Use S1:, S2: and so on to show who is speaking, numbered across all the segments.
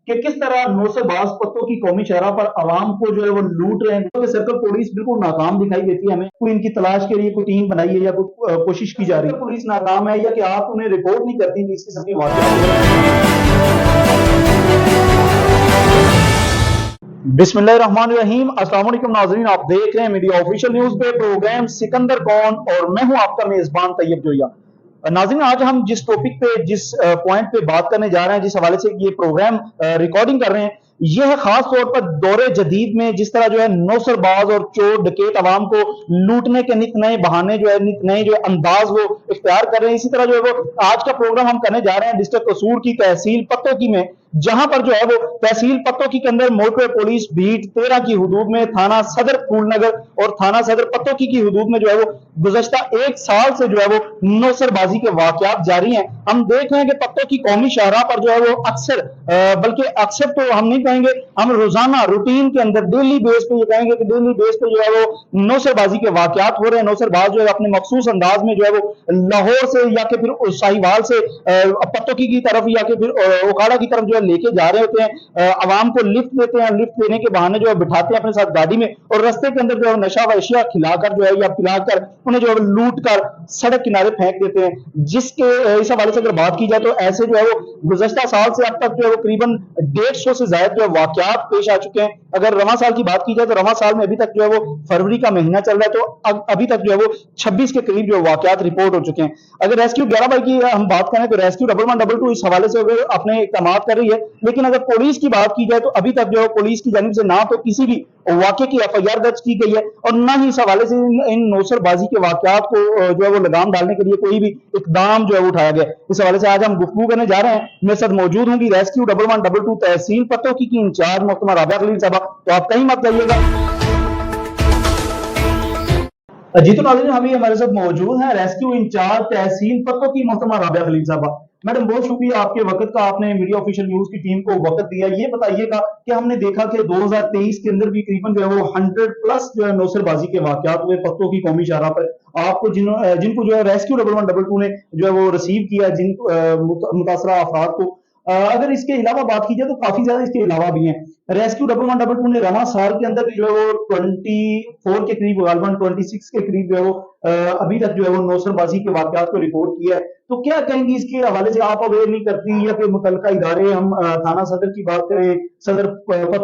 S1: کہ किस तरह नौसरबाज पत्तों की कौमी शहरा पर आवाम को जो है वो लूट रहे हैं। तो सर्कल पुलिस बिल्कुल नाकाम दिखाई देती है हमें, कोई इनकी तलाश के लिए कोई टीम बनाई है या कोई कोशिश की जा रही है। पुलिस नाकाम है या कि आप उन्हें रिपोर्ट नहीं करती जिस किस्म की बिस्मिल्लाहिर्रहमानिर्रहीम। अस्सलाम वालेकुम नाज़रीन, आप देख रहे हैं मीडिया ऑफिशियल न्यूज पे प्रोग्राम सिकंदर कौन और मैं हूं आपका मेजबान तैयब जोया। नाज़रीन, आज हम जिस टॉपिक पे जिस पॉइंट पे बात करने जा रहे हैं, जिस हवाले से ये प्रोग्राम रिकॉर्डिंग कर रहे हैं, यह है खास तौर पर दौरे जदीद में जिस तरह जो है नौसरबाज और चोर डकैत अवाम को लूटने के नित नए बहाने जो है नित नए जो है अंदाज वो इख्तियार कर रहे हैं। इसी तरह जो है वो आज का प्रोग्राम हम करने जा रहे हैं डिस्ट्रिक्ट कसूर की तहसील पत्तोकी में, जहां पर जो है वो तहसील पत्तोकी के अंदर मोटरवे पुलिस बीट 13 की हदूद में थाना सदर फूलनगर और थाना सदर पत्तोकी की हदूद में जो है वो गुज़श्ता एक साल से जो है वो नौसरबाजी के वाकयात जारी हैं। हम देख रहे हैं कि पत्तोकी कौमी शाहरा पर जो है वो अक्सर बल्कि अक्सर तो हम नहीं कहेंगे, हम रोजाना रूटीन के अंदर डेली बेस पे ये कहेंगे कि डेली बेस पे जो है वो नौसरबाजी के वाकयात हो रहे हैं। नौसरबाज जो है अपने मखसूस अंदाज में जो है वो लाहौर से या कि फिर साहिवाल से पत्तोकी की तरफ या कि फिर ओकाड़ा की तरफ जो है लेके जा रहे होते हैं। अवाम को लिफ्ट देते हैं, लिफ्ट देने के बहाने जो है बिठाते हैं अपने साथ गाड़ी में और रास्ते के अंदर जो है नशा व अशिया खिलाकर जो है या पिलाकर उन्हें जो है लूट कर सड़क किनारे फेंक देते हैं। जिसके इस हवाले से अगर बात की जाए तो ऐसे जो है वो गुज़श्ता साल से अब तक जो है वो करीबन 150 से ज्यादा जो है वाकयात पेश आ चुके हैं। अगर रवां साल की बात की जाए तो रवां साल में अभी तक जो है वो फरवरी का महीना चल रहा है, तो अभी तक जो है वो 26 के करीब जो वाकयात रिपोर्ट हो चुके हैं। अगर रेस्क्यू 11 बाई की हम बात करें तो रेस्क्यू 1112 इस हवाले से अपने इकदाम कर रही है, लेकिन अगर पुलिस की बात की जाए तो अभी तक जो है पुलिस की जानिब से ना तो किसी भी वाकये की FIR दर्ज की गई है और ना ही इस हवाले से इन नौसरबाजी के वाकयात को जो है वो लगाम डालने के लिए कोई भी इकदाम जो है उठाया गया। इस हवाले से आज हम गुफ्तगू करने जा रहे हैं। मेरे साथ मौजूद होंगी रेस्क्यू 1112 तहसील पत्तोकी की इंचार्ज मोहतरमा राबिया खलील साहबा, तो आप कहीं मत जाइएगा। जी तो नाज़रीन, अभी हमारे साथ मौजूद है रेस्क्यू इंचार्ज तहसील पत्तोकी मोहतरमा राबिया खलील साहबा। मैडम, बहुत शुक्रिया आपके वक्त का, आपने मीडिया ऑफिशियल न्यूज की टीम को वक्त दिया। ये बताइएगा कि हमने देखा कि 2023 के अंदर भी करीबन जो है वो 100 प्लस जो है नौसरबाजी के वाकयात हुए पत्तोकी कौमी शाहरा पर। आपको जिनको जो है रेस्क्यू 1112 ने जो है वो रिसीव किया, जिन मुतासरा अफराद को। अगर इसके अलावा बात की जाए तो काफी ज्यादा इसके अलावा भी हैं। रेस्क्यू 1112 ने रवां साल के अंदर जो है वो 24 के करीब, 26 के करीब जो है वो अभी तक जो है वो नौसरबाजी के वाकयात को रिपोर्ट किया है। तो क्या कहेंगी इसके हवाले से? आप अवेयर नहीं करती या फिर मुतलका इदारे, हम थाना सदर की बात करें, सदर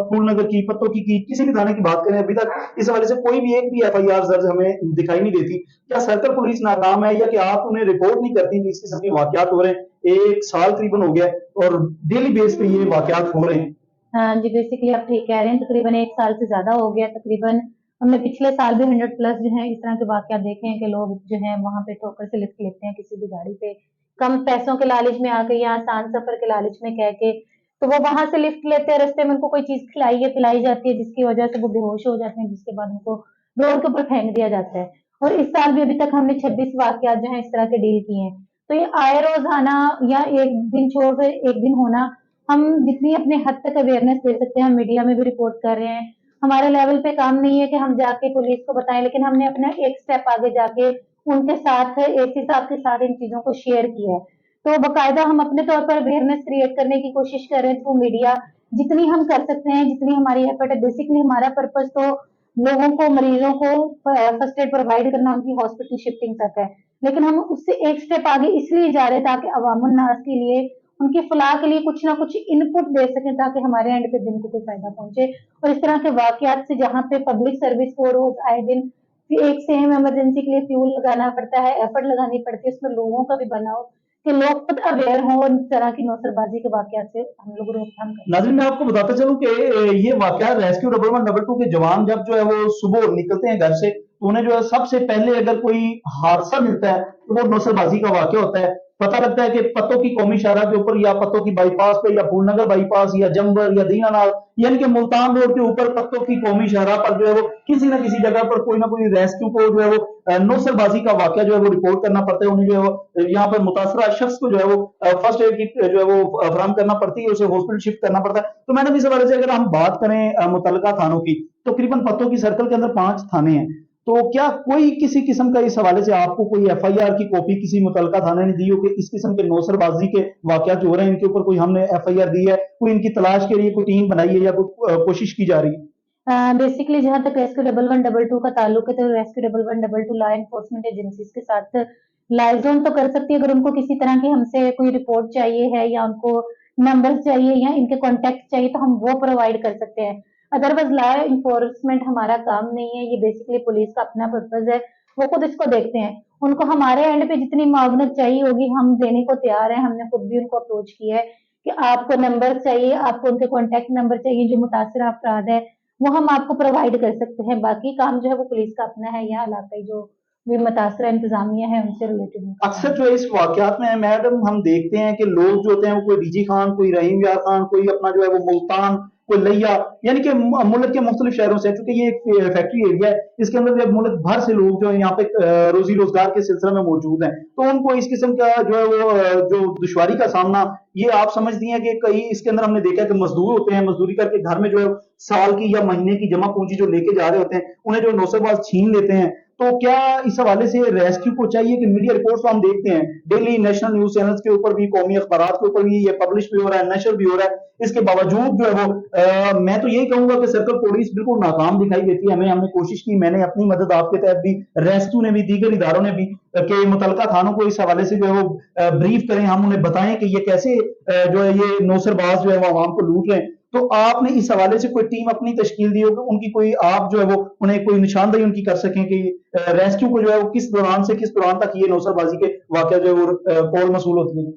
S1: फूलनगर की, पत्तोकी की, किसी भी थाने की बात करें, अभी तक इस हवाले से कोई भी एक भी FIR दर्ज हमें दिखाई नहीं देती। क्या सर्कल पुलिस नाकाम है या कि आप उन्हें रिपोर्ट नहीं करती जिस किस्म के वाकयात हो रहे हैं? एक साल करीबन हो गया और डेली बेस पे ये वाकयात हो रहे हैं।
S2: हाँ जी, बेसिकली आप ठीक कह रहे हैं। तकरीबन एक साल से ज्यादा हो गया। तकरीबन हमने पिछले साल भी 100 प्लस जो है इस तरह के वाकयात देखे हैं कि लोग जो है वहां पे ठोकर से लिफ्ट लेते हैं किसी भी गाड़ी पे, कम पैसों के लालच में आके या आसान सफर के लालच में कह के, तो वो वहां से लिफ्ट लेते हैं। रास्ते में उनको कोई चीज खिलाई है, पिलाई जाती है, जिसकी वजह से वो बेहोश हो जाते हैं, जिसके बाद उनको रोड के ऊपर फेंक दिया जाता है। और इस साल भी अभी तक हमने 26 वाकयात जो है इस तरह के डील किए हैं। तो ये आए रोजाना या एक दिन छोड़ कर एक दिन होना, हम जितनी अपने हद तक अवेयरनेस दे सकते हैं हम मीडिया में भी रिपोर्ट कर रहे हैं। हमारे लेवल पे काम नहीं है कि हम जाके पुलिस को बताएं, लेकिन हमने अपना एक स्टेप आगे जाके उनके साथ एसी साहब के साथ इन चीजों को शेयर किया है। तो बकायदा हम अपने तौर पर अवेयरनेस क्रिएट करने की कोशिश कर रहे हैं थ्रू मीडिया, जितनी हम कर सकते हैं, जितनी हमारी एफर्ट है। बेसिकली हमारा पर्पज तो लोगों को, मरीजों को फर्स्ट एड प्रोवाइड करना, उनकी हॉस्पिटल शिफ्टिंग तक है, लेकिन हम उससे एक स्टेप आगे इसलिए जा रहे हैं ताकि अवामुन नास के लिए, उनकी फलाह के लिए कुछ ना कुछ इनपुट दे सकें ताकि हमारे एंड पे दिन को कोई फायदा पहुंचे। और इस तरह के वाकयात से जहाँ पे पब्लिक सर्विस को रोज आए दिन एक सेम इमरजेंसी के लिए फ्यूल लगाना पड़ता है, एफर्ट लगानी पड़ती है, उसमें लोगों का भी बनाओ कि लोग खुद अवेयर हों और इस तरह की नौसरबाजी के वाकयात से हम लोग रोकथाम करें।
S1: नाज़रीन, मैं आपको बताता चलूं कि ये वाकयात रेस्क्यू 1112 के जवान जब जो है वो सुबह निकलते हैं घर से, तो उन्हें जो है सबसे पहले अगर कोई हादसा मिलता है तो वो नौसरबाजी का वाकया होता है। पता लगता है कि पत्तोकी कौमी शाहरा के ऊपर या पत्तोकी बाईपास पे या फूलनगर बाईपास या जंबर या दीनानार यानी कि मुल्तान रोड के ऊपर पत्तोकी कौमी शाहरा पर जो है वो किसी ना किसी जगह पर कोई ना कोई रेस्क्यू को जो है वो नौसरबाजी का वाकया जो है वो रिपोर्ट करना पड़ता है। उन्हें जो है वो यहाँ पर मुतासरा शख्स को जो है वो फर्स्ट एड किट जो है वो फराहम करना पड़ती है, उसे हॉस्पिटल शिफ्ट करना पड़ता है। तो मैडम, इस हवाले से अगर हम बात करें मुतल्लिका थानों की, तो करीबन पत्तोकी सर्कल के अंदर 5 थाने हैं। تو क्या कोई किसी किस्म का इस हवाले से आपको कोई FIR की कॉपी किसी मुतलका थाने ने दी हो कि इस किस्म के नौसरबाजी के वाकयात जो हो रहे हैं इनके ऊपर कोई हमने FIR दी है, कोई इनकी तलाश के लिए कोई टीम बनाई है या कोई कोशिश की जा रही है?
S2: बेसिकली जहाँ तक रेस्क्यू 1111 का ताल्लुक है तो रेस्क्यू 1112 लॉ एनफोर्समेंट एजेंसीज के साथ लाइजोन तो कर सकती है अगर उनको किसी तरह की हमसे कोई रिपोर्ट चाहिए है या उनको नंबर चाहिए या इनके कॉन्टेक्ट चाहिए तो हम वो प्रोवाइड कर सकते हैं। अदरवाइज लॉ इन्फोर्समेंट हमारा काम नहीं है, ये बेसिकली पुलिस का अपना पर्पज है, वो खुद इसको देखते हैं। उनको हमारे एंड पे जितनी मावनत चाहिए होगी हम देने को तैयार हैं। हमने खुद भी उनको अप्रोच किया है कि आपको नंबर चाहिए, आपको उनके कॉन्टेक्ट नंबर चाहिए, जो मुतासिर अफराद है वो हम आपको प्रोवाइड कर सकते हैं। बाकी काम जो है वो पुलिस का अपना है, या इलाकाई जो भी मुतासरा इंतजामिया है उनसे रिलेटेड।
S1: अक्सर जो है इस वाकयात में मैडम हम देखते हैं कि लोग जो होते हैं वो कोई डीजी खान, कोई रहीम यार खान, कोई अपना जो है वो मुल्तान, कोई लिया, यानी कि मुल्क के मुख्तलिफ शहरों से, चूंकि ये एक फैक्ट्री एरिया है, इसके अंदर जो मुल्क भर से लोग जो है यहाँ पे रोजी रोजगार के सिलसिले में मौजूद हैं, तो उनको इस किस्म का जो है वो जो दुश्वारी का सामना, ये आप समझती हैं कि कई इसके अंदर हमने देखा कि मजदूर होते हैं, मजदूरी करके घर में जो है साल की या महीने की जमा पूंजी जो लेके जा रहे होते हैं, उन्हें जो नौसरबाज छीन लेते हैं। तो क्या इस हवाले से रेस्क्यू को चाहिए कि मीडिया रिपोर्ट्स तो हम देखते हैं डेली नेशनल न्यूज चैनल्स के ऊपर भी, कौमी अखबार के ऊपर भी ये पब्लिश भी हो रहा है, नशर भी हो रहा है, इसके बावजूद जो है वो मैं तो यही कहूंगा कि सर्कल पुलिस बिल्कुल नाकाम दिखाई देती है। हमने कोशिश की, मैंने अपनी मदद आपके तहत भी, रेस्क्यू ने भी, दीगर इदारों ने भी, कि मुतलका थानों को इस हवाले से जो है वो ब्रीफ करें, हम उन्हें बताएं कि ये कैसे जो है ये नौसरबाज जो है वो आवाम को लूट रहे हैं। तो आपने इस हवाले से कोई टीम अपनी तश्कील दी हो कि उनकी कोई आप जो है वो उन्हें कोई निशानदेही उनकी कर सकें कि रेस्क्यू को जो है वो किस दौरान से किस दौरान तक ये नौसरबाजी के वाकया जो है वो कॉल मसूल होती है?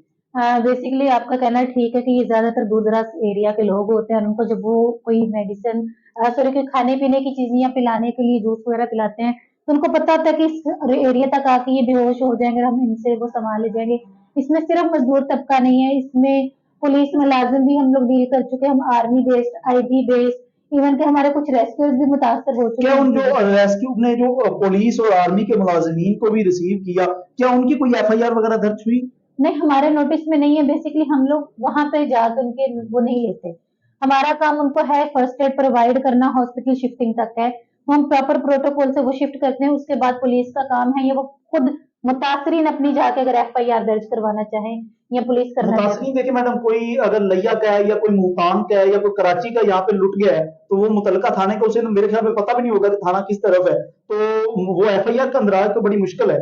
S2: बेसिकली आपका कहना ठीक है कि ये ज्यादातर दूर दराज एरिया के लोग होते हैं, उनको जब वो कोई मेडिसिन सॉरी कोई खाने पीने की चीजें या पिलाने के लिए जूस वगैरह पिलाते हैं तो उनको पता होता है कि इस एरिया तक आके ये बेहोश हो जाएंगे, हम इनसे वो संभाल ले जाएंगे। इसमें सिर्फ मजदूर तबका नहीं है, इसमें पुलिस मुलाजिम भी हम लोग डील कर चुके हैं, हम army based, IB based, even के हमारे कुछ रेस्क्यूज भी मुतासर हो चुके
S1: क्या उन जो
S2: हैं।
S1: रेस्क्यू ने जो पुलिस और आर्मी के मुलाजिमीन को भी रिसीव किया, क्या उनकी कोई FIR वगैरह दर्ज हुई?
S2: नहीं, हमारे नोटिस में नहीं है। बेसिकली हम लोग वहां पे जाकर उनके वो नहीं लेते। हमारा काम उनको है फर्स्ट एड प्रोवाइड करना, हॉस्पिटल शिफ्टिंग तक है, वो हम प्रॉपर प्रोटोकॉल से वो शिफ्ट करते हैं। उसके बाद पुलिस का काम है, ये वो खुद मुतासरीन अपनी जाके अगर FIR दर्ज करवाना चाहें या पुलिस करना चाहे।
S1: मुतासरीन देखिए मैडम, कोई अगर लिया का है या कोई मुल्तान का है या कोई कराची का यहाँ पे लुट गया है, तो वो मुतलका थाने को उसे तो मेरे ख्याल में पता भी नहीं होगा कि थाना किस तरफ है, तो वो FIR का अंदराज तो बड़ी मुश्किल है।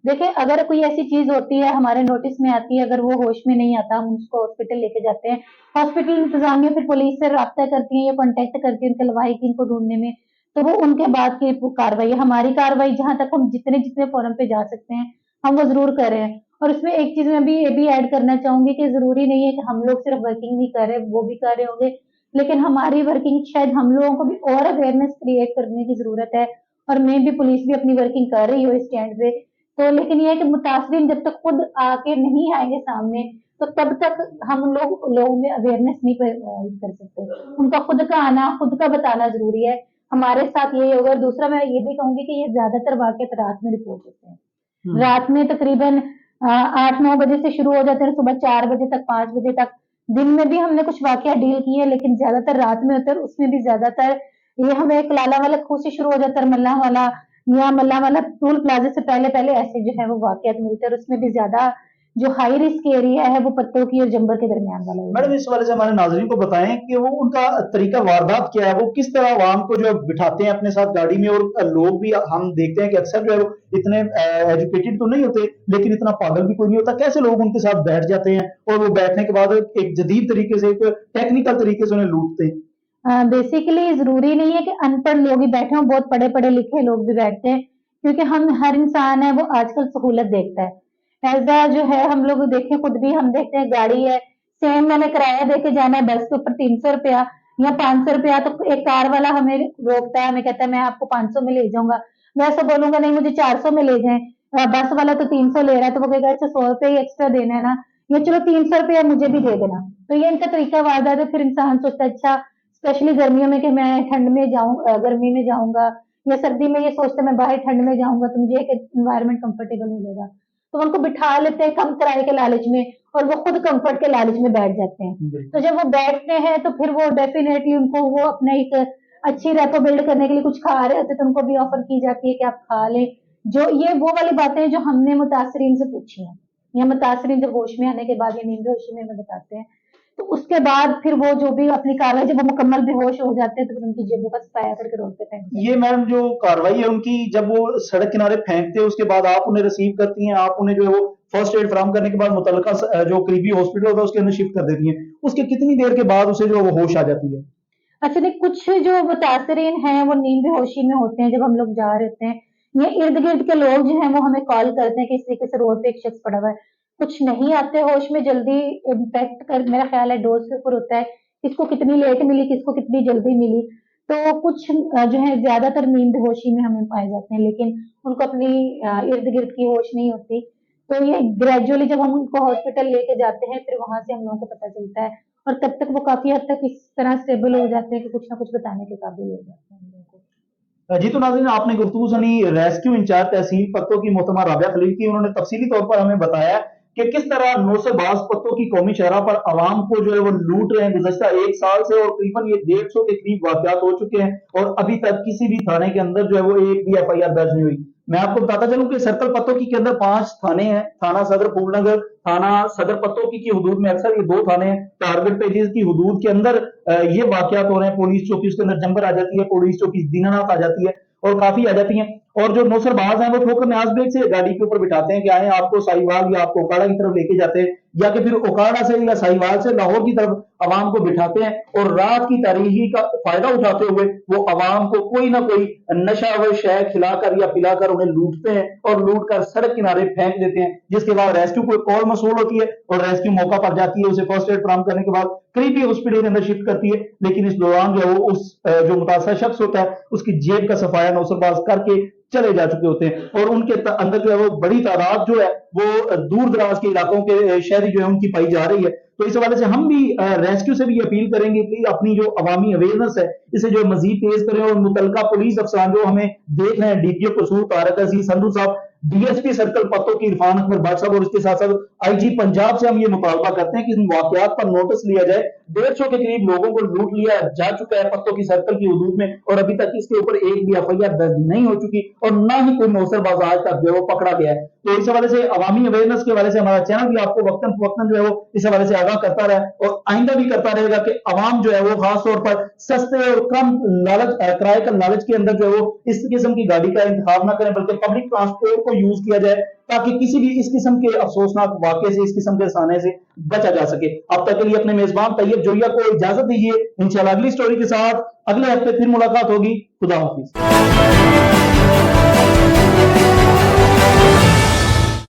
S2: देखिए अगर कोई ऐसी चीज होती है हमारे नोटिस में आती है, अगर वो होश में नहीं आता, हम उसको हॉस्पिटल लेके जाते हैं। हॉस्पिटल इंतजामिया फिर पुलिस से राब्ता करती है या कांटेक्ट करती है उनके लवाही की इनको ढूंढने में, तो वो उनके बाद की कार्रवाई है। हमारी कार्रवाई जहां तक हम जितने जितने फोरम पे जा सकते हैं हम वो जरूर कर रहे हैं। और इसमें एक चीज मैं भी ये भी ऐड करना चाहूंगी कि जरूरी नहीं है कि हम लोग सिर्फ वर्किंग नहीं कर रहे, वो भी कर रहे होंगे, लेकिन हमारी वर्किंग शायद हम लोगों को भी और अवेयरनेस क्रिएट करने की जरूरत है। और मैं भी, पुलिस भी अपनी वर्किंग कर रही हो इस स्टैंड पे। तो लेकिन ये है कि मुतासरीन जब तक खुद आके नहीं आएंगे सामने तो तब तक हम लोगों में अवेयरनेस नहीं प्रोवाइड कर सकते। उनका खुद का आना, खुद का बताना जरूरी है। हमारे साथ यही होगा। और दूसरा मैं ये भी कहूंगी कि ये ज्यादातर वाकयात रात में रिपोर्ट होते हैं। रात में तकरीबन 8-9 बजे से शुरू हो जाते हैं, सुबह 4 बजे तक, 5 बजे तक। दिन में भी हमने कुछ वाकया डील किए हैं, लेकिन ज्यादातर रात में होते हैं। उसमें भी ज्यादातर ये हमें कलाला वाला खू से शुरू हो जाता है, मल्ला वाला या मल्ला वाला टोल प्लाजा से पहले पहले ऐसे जो है वो वाकयात मिलते हैं। और उसमें भी ज्यादा जो हाई रिस्क एरिया है वो पत्तों की और जंबर के दरमियान वाला एरिया
S1: मैडम
S2: है।
S1: इस वाले से हमारे नाजरीन को बताएं कि वो उनका तरीका वारदात क्या है, वो किस तरह आवाम को जो है बिठाते हैं अपने साथ गाड़ी में, और लोग भी हम देखते हैं कि अक्सर जो है वो इतने एजुकेटेड तो नहीं होते लेकिन इतना पागल भी कोई नहीं होता, कैसे लोग उनके साथ बैठ जाते हैं और वो बैठने के बाद एक जदीद तरीके से, एक टेक्निकल तरीके से उन्हें लूटते हैं।
S2: बेसिकली जरूरी नहीं है कि अनपढ़ लोग ही बैठे हों, बहुत पढ़े पढ़े लिखे लोग भी बैठते हैं, क्योंकि हम हर इंसान है वो आजकल सहूलत देखता है। ऐसा जो है हम लोग देखें, खुद भी हम देखते हैं, गाड़ी है सेम, मैंने किराया दे के जाना है बस के ऊपर 300 रुपया या 500 रुपया, तो एक कार वाला हमें रोकता है, हमें कहता है मैं आपको 500 में ले जाऊंगा। मैं ऐसा बोलूंगा नहीं मुझे 400 में ले जाए, बस वाला तो 300 ले रहा है, तो वो कहेगा अच्छा 100 रुपये ही एक्स्ट्रा देना है ना, या चलो 300 रुपया मुझे भी दे देना। तो ये इनका तरीका वारदात है। फिर इंसान सोचता है अच्छा, स्पेशली गर्मियों में कि मैं ठंड में जाऊं, गर्मी में जाऊंगा, या सर्दी में ये सोचते मैं बाहर ठंड में जाऊंगा तो मुझे एक एनवायरनमेंट कंफर्टेबल मिलेगा, तो उनको बिठा लेते हैं कम किराए के लालच में, और वो खुद कंफर्ट के लालच में बैठ जाते हैं। तो जब वो बैठते हैं तो फिर वो डेफिनेटली उनको वो अपना एक अच्छी रेपो बिल्ड करने के लिए कुछ खा रहे होते तो उनको भी ऑफर की जाती है कि आप खा लें। जो ये वो वाली बातें हैं जो हमने मुतासरीन से पूछी हैं, या मुतासरीन जब होश में आने के बाद या नींद बेहोशी में हमें बताते हैं, तो उसके बाद फिर वो जो भी अपनी कार्रवाई, जब वो मुकम्मल बेहोश हो जाते हैं तो फिर उनकी जेबों का सफाया करके रोड पे फेंक देते हैं।
S1: ये मैडम जो कार्रवाई है उनकी, जब वो सड़क किनारे फेंकते हैं उसके बाद आप उन्हें रिसीव करती हैं, आप उन्हें जो है वो फर्स्ट एड फराहम करने के बाद मुतल्लिका जो करीबी हॉस्पिटल होता है उसके अंदर शिफ्ट कर देती हैं, उसके कितनी देर के बाद उसे जो है वो होश आ जाती है?
S2: अच्छा नहीं, कुछ जो मुतासरीन हैं वो नींद बेहोशी में होते हैं जब हम लोग जा रहे होते हैं, ये इर्द गिर्द के लोग जो हैं वो हमें कॉल करते हैं कि इस तरीके से रोड पे एक शख्स पड़ा हुआ है। कुछ नहीं आते होश में जल्दी, इम्पैक्ट कर मेरा ख्याल है डोज के ऊपर होता है, किसको कितनी लेट मिली, किसको कितनी जल्दी मिली। तो कुछ जो है ज्यादातर नींद बेहोशी में हमें पाए जाते हैं, लेकिन उनको अपनी इर्द गिर्द की होश नहीं होती। तो ये ग्रेजुअली जब हम उनको हॉस्पिटल लेके जाते हैं फिर वहां से हम लोगों को पता चलता है, और तब तक वो काफी हद तक इस तरह स्टेबल हो जाते हैं कि कुछ ना कुछ बताने के काबिल हो जाते हैं हम लोगों को।
S1: जी तो नाज़रीन, आपने गुफ्तगू सुनी रेस्क्यू इंचार्ज तहसील पत्तों की मोहतरमा राबिया खलील की। उन्होंने तफसीली तौर पर हमें बताया कि किस तरह नौसरबाज पत्तों की कौमी शहरा पर आवाम को जो है वो लूट रहे हैं गुज़श्ता 1 साल से, और तकरीबन ये 150 के करीब वाक़यात हो चुके हैं और अभी तक किसी भी थाने के अंदर जो है वो एक भी एफआईआर दर्ज नहीं हुई। मैं आपको बताता चलूं कि सर्कल पत्तों के अंदर 5 थाने हैं, थाना सदर फूलनगर, थाना सदर पत्तों की हदूद में अक्सर ये 2 थाने हैं। टारगेट पेजेस की हदूद के अंदर ये वाक़यात हो रहे हैं। पुलिस चौकी उसके अंदर जंबर आ जाती है, पुलिस चौकी दीनानाथ आ जाती है और काफी आ जाती हैं। और जो नौसरबाज हैं वो ठोकर न्याज बेग से गाड़ी के ऊपर बिठाते हैं कि आए आपको साहिवाल या आपको ओकाड़ा की तरफ लेके जाते हैं, या कि फिर ओकाड़ा से या साहिवाल से लाहौर की तरफ आवाम को बिठाते हैं, और रात की तारीकी का फायदा उठाते हुए वो आवाम को कोई ना कोई नशा व शय खिलाकर या पिलाकर उन्हें लूटते हैं और लूट कर सड़क किनारे फेंक देते हैं। जिसके बाद रेस्क्यू को कॉल मसूल होती है और रेस्क्यू मौका पर जाती है, उसे फर्स्ट एड फराहम करने के बाद करीबी हॉस्पिटल के अंदर शिफ्ट करती है। लेकिन इस दौरान जो है वो उस जो मुतासर शख्स होता है उसकी जेब का सफाया नौसरबाज करके चले जा चुके होते हैं, और उनके अंदर जो है वो बड़ी तादाद जो है वो दूर दराज के इलाकों के शहरी जो है उनकी पाई जा रही है। तो इस हवाले से हम भी रेस्क्यू से भी अपील करेंगे कि अपनी जो अवामी अवेयरनेस है इसे जो मजीद तेज करें, और मुतलका पुलिस अफसरान जो हमें देख रहे हैं, डीपीओ कसूर तारक अजीज संधू साहब, डीएसपी सर्कल पत्तों की इरफान अकबर भाट साहब, और इसके साथ साथ आईजी पंजाब से हम ये मुतालबा करते हैं कि इन वाकयात पर नोटिस लिया जाए। 150 के करीब लोगों को लूट लिया जा चुका है पत्तों की सर्कल की हदूद में, और अभी तक इसके ऊपर एक भी एफआईआर दर्ज नहीं हो चुकी, और ना ही कोई नौसरबाज आज तक जो है वो पकड़ा गया है। तो इस हवाले से अवामी अवेयरनेस के हवाले से हमारा चैनल भी आपको वक्तन फवक्तन जो है वो इस हवाले से आगाह करता रहा, और आइंदा भी करता रहेगा कि अवाम जो है वो खास तौर पर सस्ते और कम लालच किराए का लालच के अंदर जो है वो इस किस्म की गाड़ी का इंतखाब ना करें, बल्कि पब्लिक ट्रांसपोर्ट को यूज किया जाए ताकि किसी भी इस किस्म के अफसोसनाक वाकये से, इस किस्म के साने से बचा जा सके। अब तक के लिए अपने मेजबान तैयब जोया को इजाजत दीजिए। इंशाल्लाह अगली स्टोरी के साथ अगले हफ्ते फिर मुलाकात होगी। खुदा हाफिज।